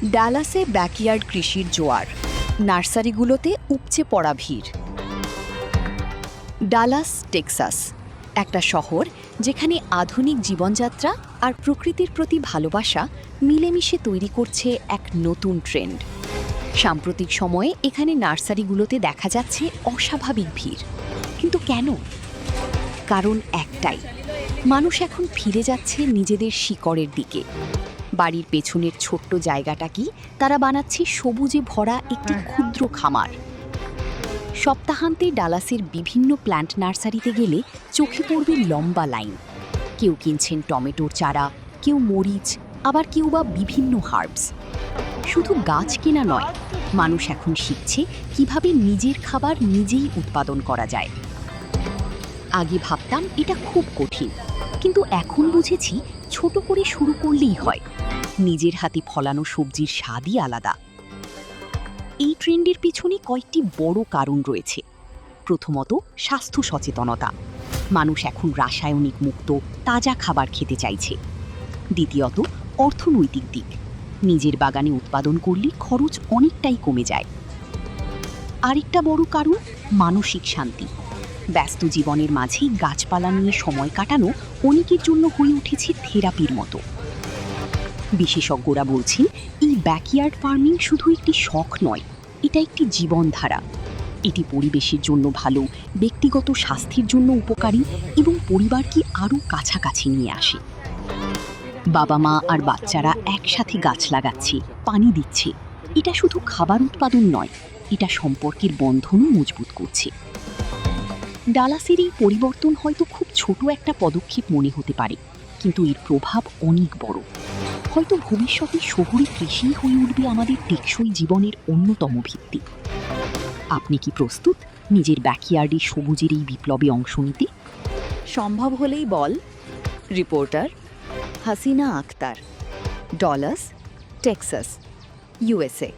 ডালাসে backyard কৃষির জোয়ার, নার্সারিগুলোতে উপচে পড়া ভিড়। ডালাস, টেক্সাস, একটা শহর যেখানে আধুনিক জীবনযাত্রা আর প্রকৃতির প্রতি ভালোবাসা মিলেমিশে তৈরি করছে এক নতুন ট্রেন্ড। সাম্প্রতিক সময়ে এখানে নার্সারিগুলোতে দেখা যাচ্ছে অস্বাভাবিক ভিড়। কিন্তু কেন? কারণ একটাই, মানুষ এখন ফিরে যাচ্ছে নিজেদের শিকড়ের দিকে। বাড়ির পেছনের ছোট্ট জায়গাটা কি তারা বানাচ্ছে সবুজে ভরা একটি ক্ষুদ্র খামার। সপ্তাহান্তে ডালাসের বিভিন্ন প্ল্যান্ট নার্সারিতে গেলে চোখে পড়বে লম্বা লাইন। কেউ কিনছেন টমেটোর চারা, কেউ মরিচ, আবার কেউ বা বিভিন্ন হার্বস। শুধু গাছ কেনা নয়, মানুষ এখন শিখছে কিভাবে নিজের খাবার নিজেই উৎপাদন করা যায়। আগে ভাবতাম এটা খুব কঠিন, কিন্তু এখন বুঝেছি ছোট করে শুরু করলেই হয়। নিজের হাতে ফলানো সবজির স্বাদই আলাদা। এই ট্রেন্ডের পিছনে কয়েকটি বড় কারণ রয়েছে। প্রথমত, স্বাস্থ্য সচেতনতা। মানুষ এখন রাসায়নিক মুক্ত তাজা খাবার খেতে চাইছে। দ্বিতীয়ত, অর্থনৈতিক দিক। নিজের বাগানে উৎপাদন করলে খরচ অনেকটাই কমে যায়। আরেকটা বড় কারণ মানসিক শান্তি। ব্যস্ত জীবনের মাঝে গাছপালা নিয়ে সময় কাটানো অনেকের জন্য হয়ে উঠেছে থেরাপির মতো। বিশেষজ্ঞরা বলছেন, এই ব্যাকইয়ার্ড ফার্মিং শুধু একটি শখ নয়, এটা একটি জীবনধারা। এটি পরিবেশের জন্য ভালো, ব্যক্তিগত স্বাস্থ্যের জন্য উপকারী এবং পরিবারকে আরও কাছাকাছি নিয়ে আসে। বাবা মা আর বাচ্চারা একসাথে গাছ লাগাচ্ছে, পানি দিচ্ছে। এটা শুধু খাবার উৎপাদন নয়, এটা সম্পর্কের বন্ধনও মজবুত করছে। ডালাসের এই পরিবর্তন হয়তো খুব ছোট একটা পদক্ষেপ মনে হতে পারে, কিন্তু এর প্রভাব অনেক বড়। হয়তো ভবিষ্যতে শহুরে কৃষি হয়ে উঠবে আমাদের টেকসই জীবনের অন্যতম ভিত্তি। আপনি কি প্রস্তুত নিজের ব্যাকইয়ার্ডে সবুজের এই বিপ্লবে অংশ নিতে? সম্ভব হলেই বল। Reporter Hasina Akter, Dallas, Texas, USA।